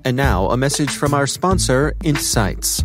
And now, a message from our sponsor, Insights.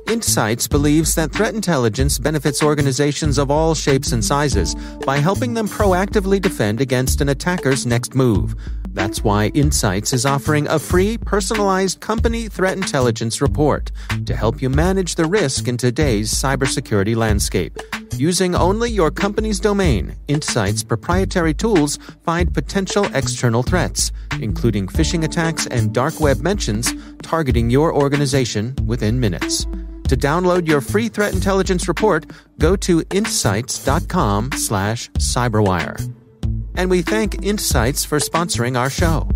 Insights believes that threat intelligence benefits organizations of all shapes and sizes by helping them proactively defend against an attacker's next move. That's why Insights is offering a free, personalized company threat intelligence report to help you manage the risk in today's cybersecurity landscape. Using only your company's domain, Insights' proprietary tools find potential external threats, including phishing attacks and dark web mentions, targeting your organization within minutes. To download your free threat intelligence report, go to insights.com/cyberwire. And we thank Insights for sponsoring our show.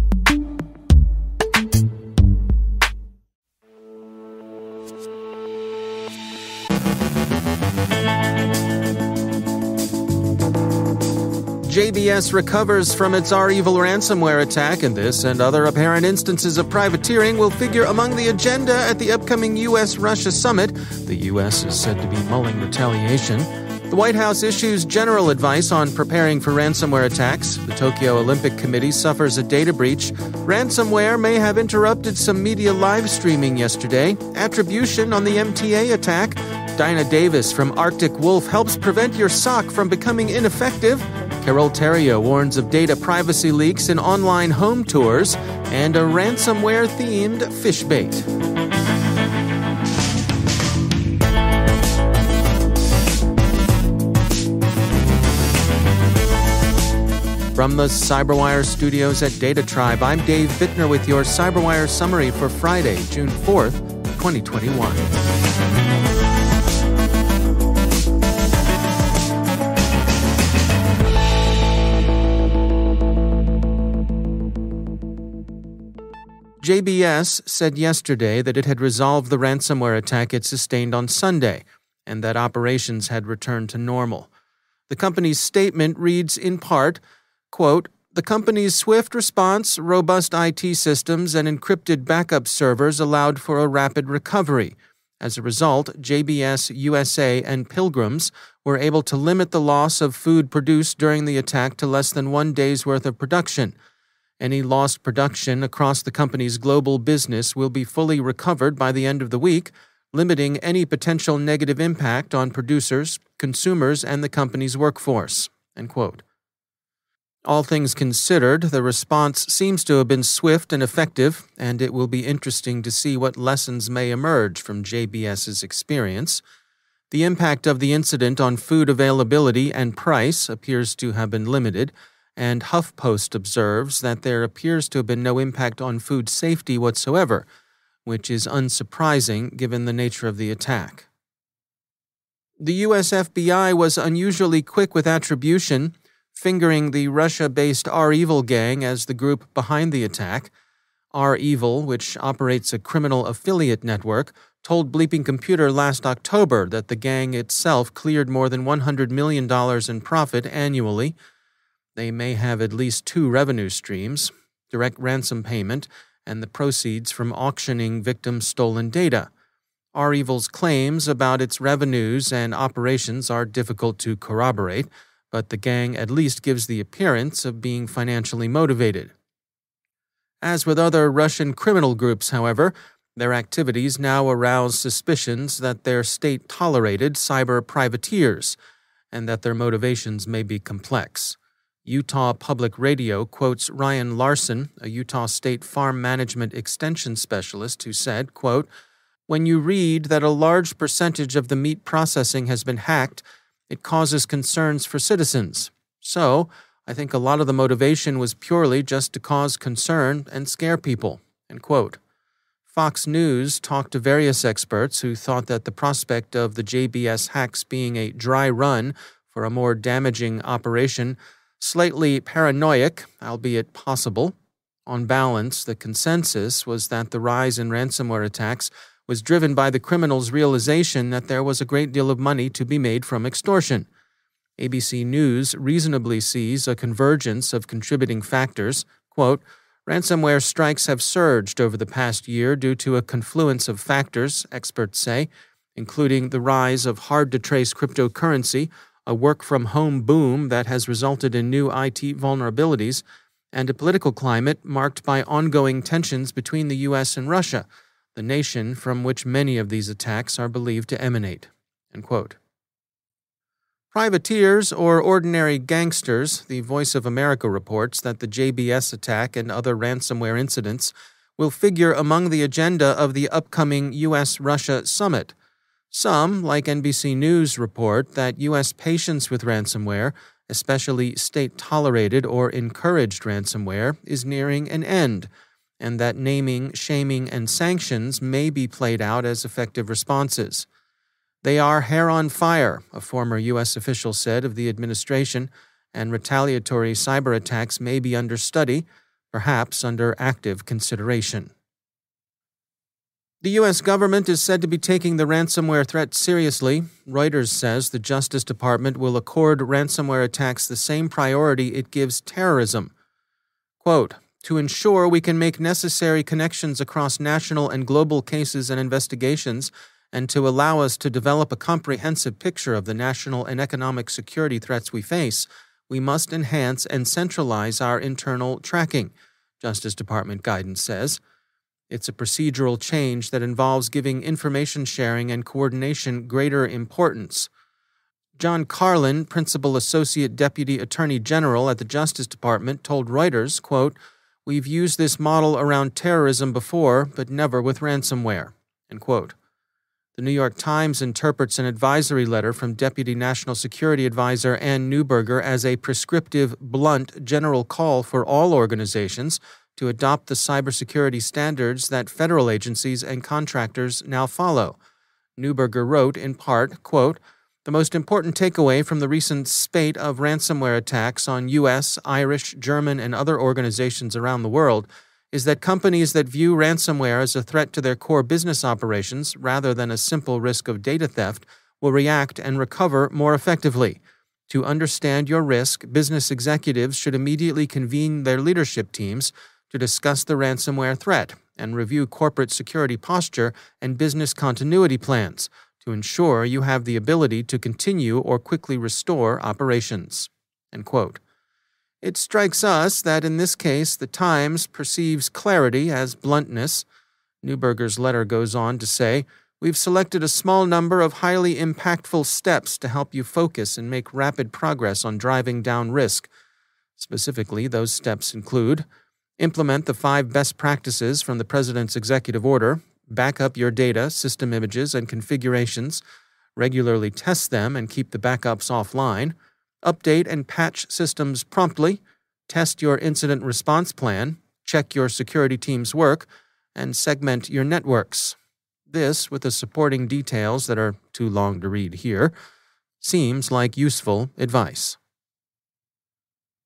JBS recovers from its REvil ransomware attack, and this and other apparent instances of privateering will figure among the agenda at the upcoming U.S.-Russia summit. The U.S. is said to be mulling retaliation. The White House issues general advice on preparing for ransomware attacks. The Tokyo Olympic Committee suffers a data breach. Ransomware may have interrupted some media live streaming yesterday. Attribution on the MTA attack. Dinah Davis from Arctic Wolf helps prevent your sock from becoming ineffective. Carole Theriault warns of data privacy leaks in online home tours. And a ransomware-themed phishbait. From the CyberWire studios at Data Tribe, I'm Dave Bittner with your CyberWire summary for Friday, June 4th, 2021. JBS said yesterday that it had resolved the ransomware attack it sustained on Sunday, and that operations had returned to normal. The company's statement reads in part, quote, "The company's swift response, robust IT systems, and encrypted backup servers allowed for a rapid recovery. As a result, JBS, USA, and Pilgrims were able to limit the loss of food produced during the attack to less than 1 day's worth of production. Any lost production across the company's global business will be fully recovered by the end of the week, limiting any potential negative impact on producers, consumers, and the company's workforce." End quote. All things considered, the response seems to have been swift and effective, and it will be interesting to see what lessons may emerge from JBS's experience. The impact of the incident on food availability and price appears to have been limited, and HuffPost observes that there appears to have been no impact on food safety whatsoever, which is unsurprising given the nature of the attack. The U.S. FBI was unusually quick with Attribution, fingering the Russia-based REvil gang as the group behind the attack. REvil, which operates a criminal affiliate network, told Bleeping Computer last October that the gang itself cleared more than $100 million in profit annually. They may have at least 2 revenue streams: direct ransom payment and the proceeds from auctioning victims' stolen data. REvil's claims about its revenues and operations are difficult to corroborate, but the gang at least gives the appearance of being financially motivated. As with other Russian criminal groups, however, their activities now arouse suspicions that they're state-tolerated cyber privateers, and that their motivations may be complex. Utah Public Radio quotes Ryan Larson, a Utah State Farm Management Extension Specialist, who said, quote, "When you read that a large percentage of the meat processing has been hacked, it causes concerns for citizens. So, I think a lot of the motivation was purely just to cause concern and scare people." End quote. Fox News talked to various experts who thought that the prospect of the JBS hacks being a dry run for a more damaging operation slightly paranoid, albeit possible. On balance, the consensus was that the rise in ransomware attacks was driven by the criminals' realization that there was a great deal of money to be made from extortion. ABC News reasonably sees a convergence of contributing factors. Quote, "Ransomware strikes have surged over the past year due to a confluence of factors," experts say, including the rise of hard-to-trace cryptocurrency, a work-from-home boom that has resulted in new IT vulnerabilities, and a political climate marked by ongoing tensions between the U.S. and Russia, the nation from which many of these attacks are believed to emanate." End quote. Privateers, or ordinary gangsters, the Voice of America reports that the JBS attack and other ransomware incidents will figure among the agenda of the upcoming U.S.-Russia summit. Some, like NBC News, report that U.S. patience with ransomware, especially state-tolerated or encouraged ransomware, is nearing an end, and that naming, shaming, and sanctions may be played out as effective responses. "They are hair on fire," a former U.S. official said of the administration, and retaliatory cyber attacks may be under study, perhaps under active consideration. The U.S. government is said to be taking the ransomware threat seriously. Reuters says the Justice Department will accord ransomware attacks the same priority it gives terrorism. Quote, "To ensure we can make necessary connections across national and global cases and investigations, and to allow us to develop a comprehensive picture of the national and economic security threats we face, we must enhance and centralize our internal tracking," Justice Department guidance says. It's a procedural change that involves giving information sharing and coordination greater importance. John Carlin, Principal Associate Deputy Attorney General at the Justice Department, told Reuters, quote, "We've used this model around terrorism before, but never with ransomware," end quote. The New York Times interprets an advisory letter from Deputy National Security Advisor Ann Neuberger as a prescriptive, blunt, general call for all organizations to adopt the cybersecurity standards that federal agencies and contractors now follow. Neuberger wrote, in part, quote, "The most important takeaway from the recent spate of ransomware attacks on U.S., Irish, German, and other organizations around the world is that companies that view ransomware as a threat to their core business operations rather than a simple risk of data theft will react and recover more effectively. To understand your risk, business executives should immediately convene their leadership teams to discuss the ransomware threat and review corporate security posture and business continuity plans to ensure you have the ability to continue or quickly restore operations." End quote. It strikes us that in this case the Times perceives clarity as bluntness. Neuberger's letter goes on to say, "We've selected a small number of highly impactful steps to help you focus and make rapid progress on driving down risk. Specifically, those steps include: implement the 5 best practices from the President's executive order, back up your data, system images, and configurations, regularly test them and keep the backups offline, update and patch systems promptly, test your incident response plan, check your security team's work, and segment your networks." This, with the supporting details that are too long to read here, seems like useful advice.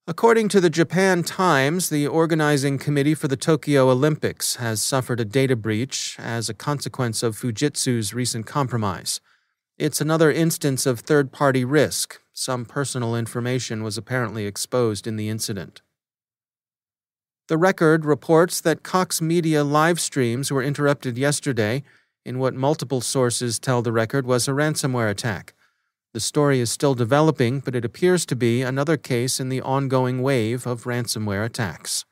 According to the Japan Times, the organizing committee for the Tokyo Olympics has suffered a data breach as a consequence of Fujitsu's recent compromise. It's another instance of third-party risk. Some personal information was apparently exposed in the incident. The Record reports that Cox Media live streams were interrupted yesterday in what multiple sources tell the Record was a ransomware attack. The story is still developing, but it appears to be another case in the ongoing wave of ransomware attacks.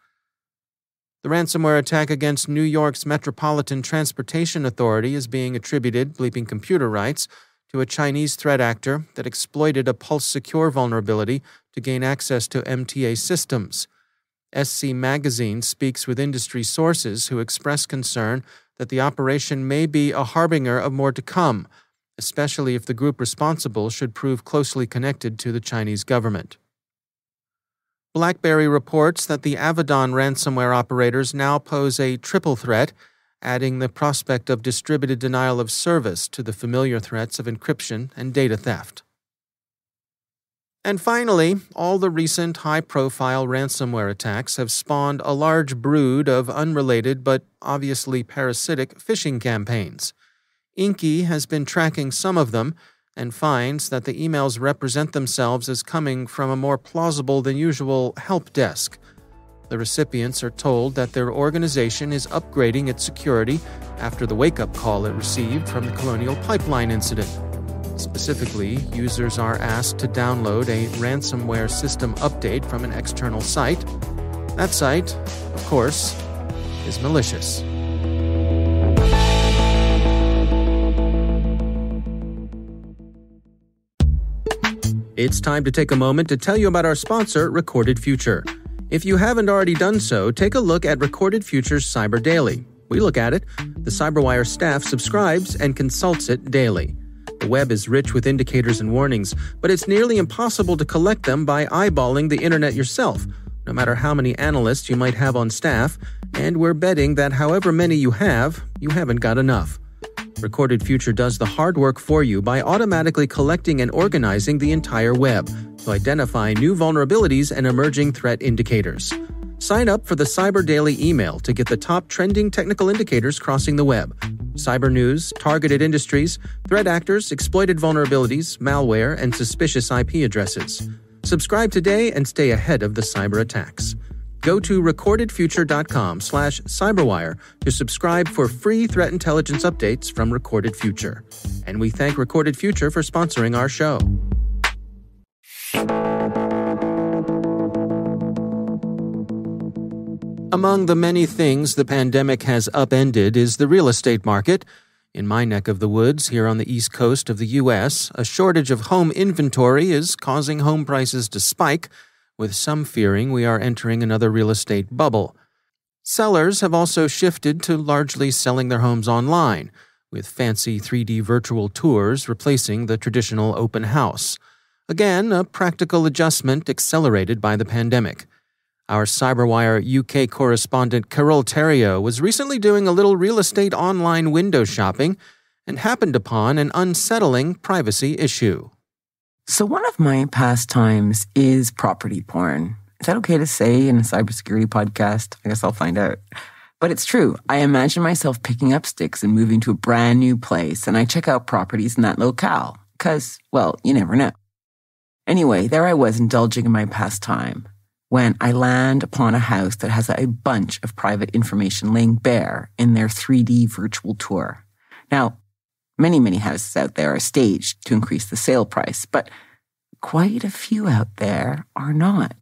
The ransomware attack against New York's Metropolitan Transportation Authority is being attributed, bleeping computer rights, to a Chinese threat actor that exploited a Pulse Secure vulnerability to gain access to MTA systems. SC Magazine speaks with industry sources who express concern that the operation may be a harbinger of more to come, especially if the group responsible should prove closely connected to the Chinese government. BlackBerry reports that the Avedon ransomware operators now pose a triple threat, adding the prospect of distributed denial of service to the familiar threats of encryption and data theft. And finally, all the recent high-profile ransomware attacks have spawned a large brood of unrelated but obviously parasitic phishing campaigns. Inky has been tracking some of them and finds that the emails represent themselves as coming from a more plausible than usual help desk. The recipients are told that their organization is upgrading its security after the wake-up call it received from the Colonial Pipeline incident. Specifically, users are asked to download a ransomware system update from an external site. That site, of course, is malicious. It's time to take a moment to tell you about our sponsor, Recorded Future. If you haven't already done so, take a look at Recorded Future's Cyber Daily. We look at it. The CyberWire staff subscribes and consults it daily. The web is rich with indicators and warnings, but it's nearly impossible to collect them by eyeballing the internet yourself, no matter how many analysts you might have on staff, and we're betting that however many you haven't got enough. Recorded Future does the hard work for you by automatically collecting and organizing the entire web to identify new vulnerabilities and emerging threat indicators. Sign up for the Cyber Daily email to get the top trending technical indicators crossing the web. Cyber news, targeted industries, threat actors, exploited vulnerabilities, malware, and suspicious IP addresses. Subscribe today and stay ahead of the cyber attacks. Go to recordedfuture.com/cyberwire to subscribe for free threat intelligence updates from Recorded Future. And we thank Recorded Future for sponsoring our show. Among the many things the pandemic has upended is the real estate market. In my neck of the woods, here on the east coast of the U.S., a shortage of home inventory is causing home prices to spike, with some fearing we are entering another real estate bubble. Sellers have also shifted to largely selling their homes online, with fancy 3D virtual tours replacing the traditional open house. Again, a practical adjustment accelerated by the pandemic. Our CyberWire UK correspondent Carole Theriault was recently doing a little real estate online window shopping and happened upon an unsettling privacy issue. So one of my pastimes is property porn. Is that okay to say in a cybersecurity podcast? I guess I'll find out. But it's true. I imagine myself picking up sticks and moving to a brand new place, and I check out properties in that locale. Because, well, you never know. Anyway, there I was indulging in my pastime when I land upon a house that has a bunch of private information laying bare in their 3D virtual tour. Now, many houses out there are staged to increase the sale price, but quite a few out there are not.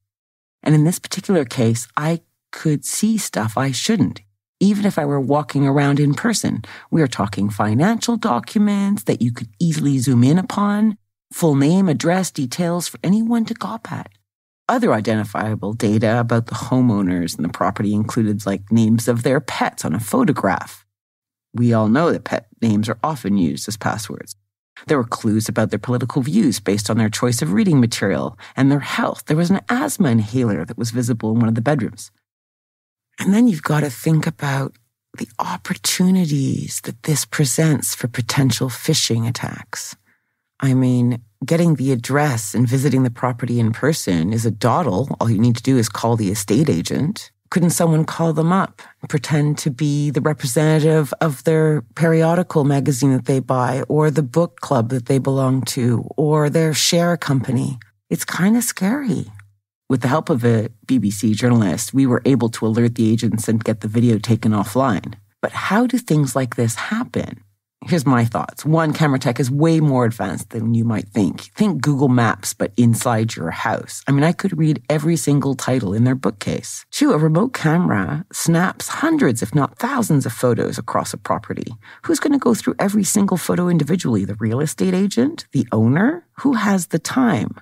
And in this particular case, I could see stuff I shouldn't, even if I were walking around in person. We are talking financial documents that you could easily zoom in upon, full name, address, details for anyone to gawp at. Other identifiable data about the homeowners and the property included like names of their pets on a photograph. We all know that pet names are often used as passwords. There were clues about their political views based on their choice of reading material and their health. There was an asthma inhaler that was visible in one of the bedrooms. And then you've got to think about the opportunities that this presents for potential phishing attacks. I mean, getting the address and visiting the property in person is a dawdle. All you need to do is call the estate agent. Couldn't someone call them up and pretend to be the representative of their periodical magazine that they buy, or the book club that they belong to, or their share company? It's kind of scary. With the help of a BBC journalist, we were able to alert the agents and get the video taken offline. But how do things like this happen? Here's my thoughts. One, camera tech is way more advanced than you might think. Think Google Maps, but inside your house. I mean, I could read every single title in their bookcase. Two, a remote camera snaps hundreds, if not thousands of photos across a property. Who's going to go through every single photo individually? The real estate agent? The owner? Who has the time?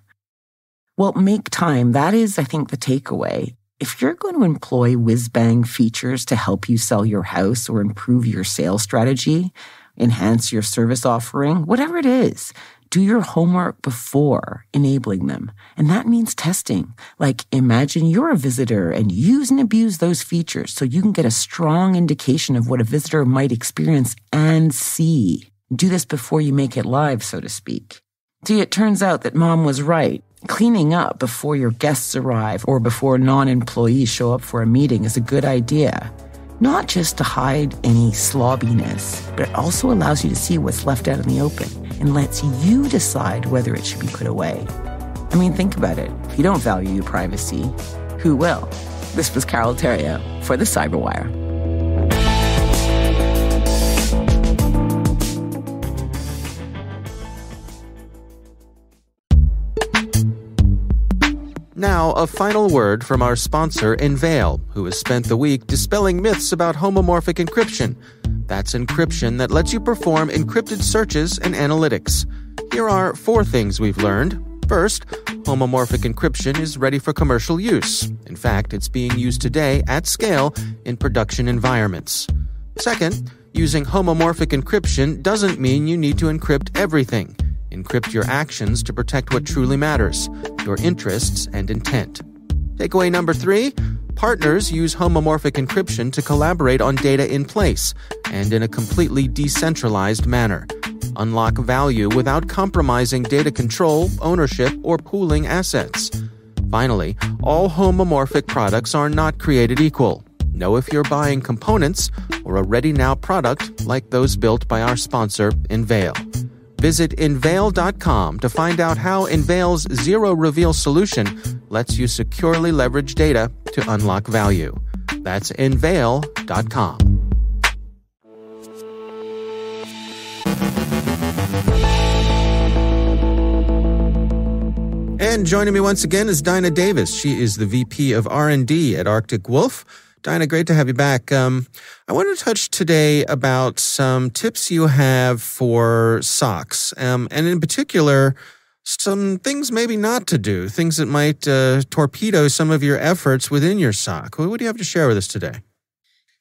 Well, make time. That is, I think, the takeaway. If you're going to employ whiz-bang features to help you sell your house or improve your sales strategy, enhance your service offering, whatever it is, do your homework before enabling them. And that means testing. Like, imagine you're a visitor and use and abuse those features so you can get a strong indication of what a visitor might experience and see. Do this before you make it live, so to speak. See, it turns out that Mom was right. Cleaning up before your guests arrive or before non-employees show up for a meeting is a good idea. Not just to hide any slobbiness, but it also allows you to see what's left out in the open and lets you decide whether it should be put away. I mean, think about it. If you don't value your privacy, who will? This was Carole Theriault for the CyberWire. Now, a final word from our sponsor, REvil, who has spent the week dispelling myths about homomorphic encryption. That's encryption that lets you perform encrypted searches and analytics. Here are 4 things we've learned. First, homomorphic encryption is ready for commercial use. In fact, it's being used today at scale in production environments. Second, using homomorphic encryption doesn't mean you need to encrypt everything. Encrypt your actions to protect what truly matters, your interests and intent. Takeaway number 3, partners use homomorphic encryption to collaborate on data in place and in a completely decentralized manner. Unlock value without compromising data control, ownership, or pooling assets. Finally, all homomorphic products are not created equal. Know if you're buying components or a ready-now product like those built by our sponsor, REvil. Visit inveil.com to find out how REvil's Zero Reveal solution lets you securely leverage data to unlock value. That's inveil.com. And joining me once again is Dinah Davis. She is the VP of R&D at Arctic Wolf. Dinah, great to have you back. I want to touch today about some tips you have for SOCs, and in particular, some things maybe not to do, things that might torpedo some of your efforts within your SOC. What do you have to share with us today?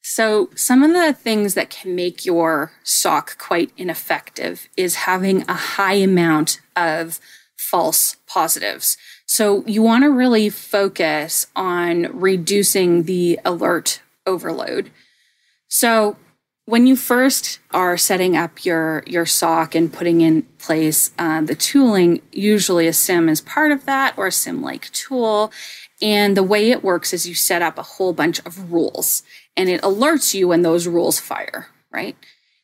So some of the things that can make your SOC quite ineffective is having a high amount of false positives. So you want to really focus on reducing the alert overload. So when you first are setting up your SOC and putting in place the tooling, usually a SIM is part of that or a SIM-like tool. And the way it works is you set up a whole bunch of rules and it alerts you when those rules fire, right?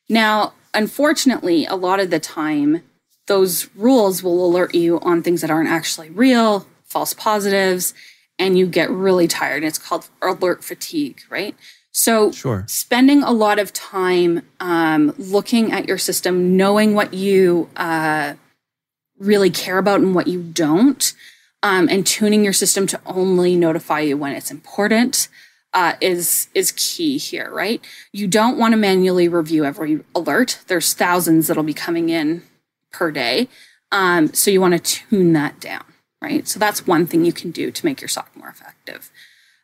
Now, unfortunately, a lot of the time, those rules will alert you on things that aren't actually real, false positives, and you get really tired. It's called alert fatigue, right? So spending a lot of time looking at your system, knowing what you really care about and what you don't, and tuning your system to only notify you when it's important is key here, right? You don't want to manually review every alert. There's thousands that'll be coming in per day. So you want to tune that down, right? So that's one thing you can do to make your SOC more effective.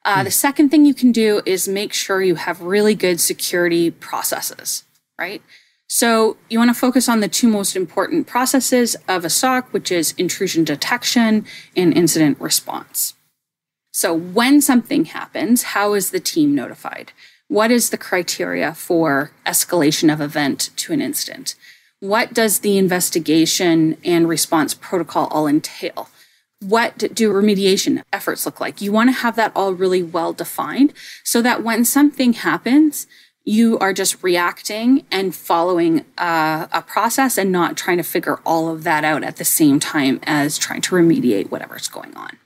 The second thing you can do is make sure you have really good security processes, right? So you want to focus on the 2 most important processes of a SOC, which is intrusion detection and incident response. So when something happens, how is the team notified? What is the criteria for escalation of event to an incident? What does the investigation and response protocol all entail? What do remediation efforts look like? You want to have that all really well defined so that when something happens, you are just reacting and following a process and not trying to figure all of that out at the same time as trying to remediate whatever's going on.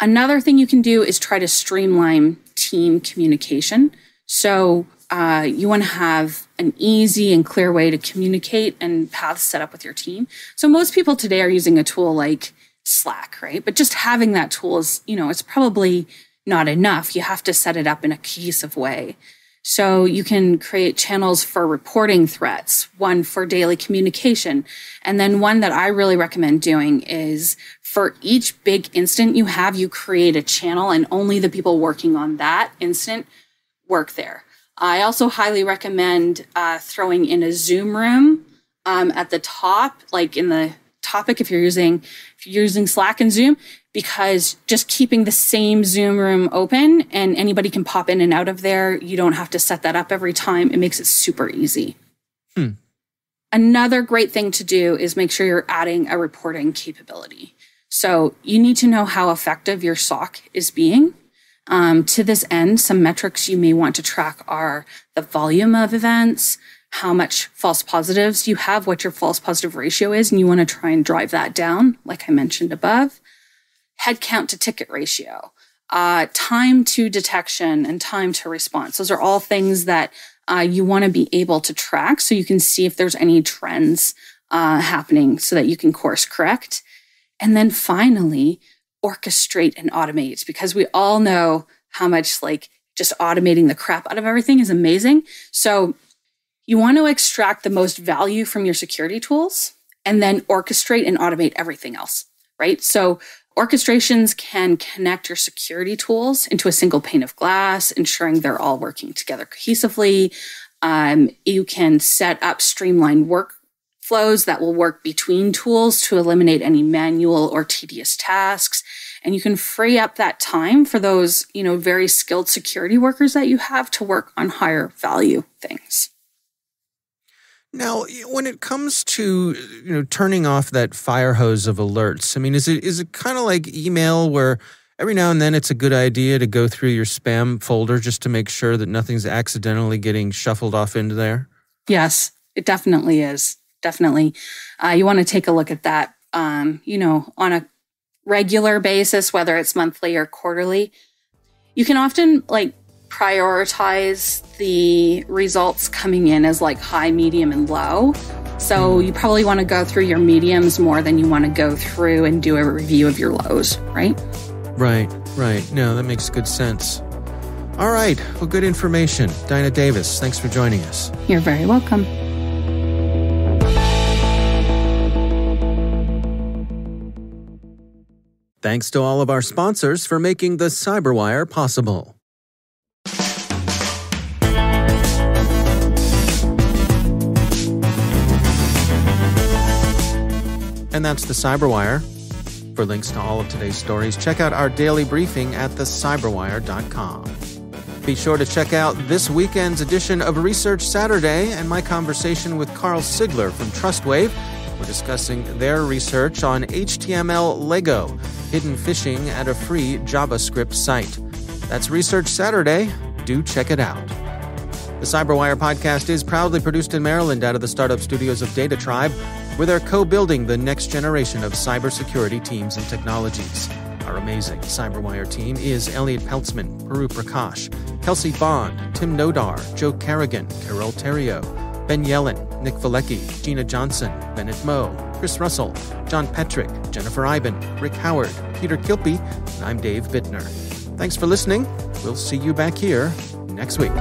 Another thing you can do is try to streamline team communication. So you want to have an easy and clear way to communicate and paths set up with your team. So most people today are using a tool like Slack, right? But just having that tool is, it's probably not enough. You have to set it up in a cohesive way. So you can create channels for reporting threats, one for daily communication. And then one that I really recommend doing is for each big incident you have, you create a channel and only the people working on that incident work there. I also highly recommend throwing in a Zoom room at the top, like in the topic if you're using Slack and Zoom, because just keeping the same Zoom room open and anybody can pop in and out of there. You don't have to set that up every time. It makes it super easy. Another great thing to do is make sure you're adding a reporting capability. So you need to know how effective your SOC is being. To this end, some metrics you may want to track are the volume of events, how much false positives you have, what your false positive ratio is, and you want to try and drive that down, like I mentioned above. Headcount to ticket ratio, time to detection, and time to response. Those are all things that you want to be able to track so you can see if there's any trends happening so that you can course correct. And then finally, orchestrate and automate, because we all know how much just automating the crap out of everything is amazing. So you want to extract the most value from your security tools and then orchestrate and automate everything else, right? So orchestrations can connect your security tools into a single pane of glass, ensuring they're all working together cohesively. You can set up streamlined workflows that will work between tools to eliminate any manual or tedious tasks. And you can free up that time for those, very skilled security workers that you have to work on higher value things. Now, when it comes to, turning off that fire hose of alerts, is it kind of like email where every now and then it's a good idea to go through your spam folder just to make sure that nothing's accidentally getting shuffled off into there? Yes, it definitely is. Definitely. You want to take a look at that, on a regular basis, whether it's monthly or quarterly. You can often prioritize the results coming in as high, medium, and low. So you probably want to go through your mediums more than you want to go through and do a review of your lows, right? Right. No, that makes good sense. All right. Well, good information. Dinah Davis, thanks for joining us. You're very welcome. Thanks to all of our sponsors for making the CyberWire possible. And that's the CyberWire. For links to all of today's stories, check out our daily briefing at thecyberwire.com. Be sure to check out this weekend's edition of Research Saturday and my conversation with Carl Sigler from TrustWave. We're discussing their research on HTML Lego, hidden phishing at a free JavaScript site. That's Research Saturday. Do check it out. The CyberWire podcast is proudly produced in Maryland out of the startup studios of DataTribe, where they're co-building the next generation of cybersecurity teams and technologies. Our amazing CyberWire team is Elliot Peltzman, Puru Prakash, Kelsey Bond, Tim Nodar, Joe Carrigan, Carole Theriault, Ben Yellen, Nick Valecki, Gina Johnson, Bennett Moe, Chris Russell, John Petrick, Jennifer Iben, Rick Howard, Peter Kilpie, and I'm Dave Bittner. Thanks for listening. We'll see you back here next week.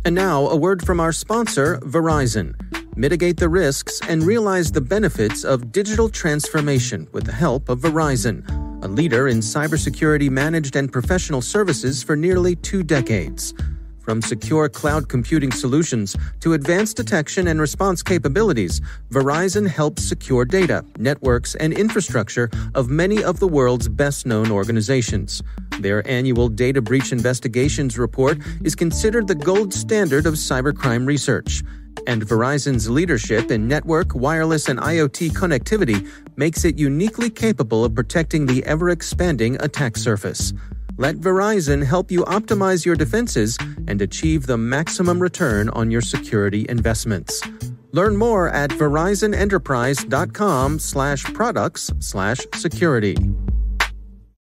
And now, a word from our sponsor, Verizon. Mitigate the risks and realize the benefits of digital transformation with the help of Verizon, a leader in cybersecurity managed and professional services for nearly 2 decades. From secure cloud computing solutions to advanced detection and response capabilities, Verizon helps secure data, networks, and infrastructure of many of the world's best-known organizations. Their annual Data Breach Investigations report is considered the gold standard of cybercrime research. And Verizon's leadership in network, wireless, and IoT connectivity makes it uniquely capable of protecting the ever-expanding attack surface. Let Verizon help you optimize your defenses and achieve the maximum return on your security investments. Learn more at verizonenterprise.com/products/security.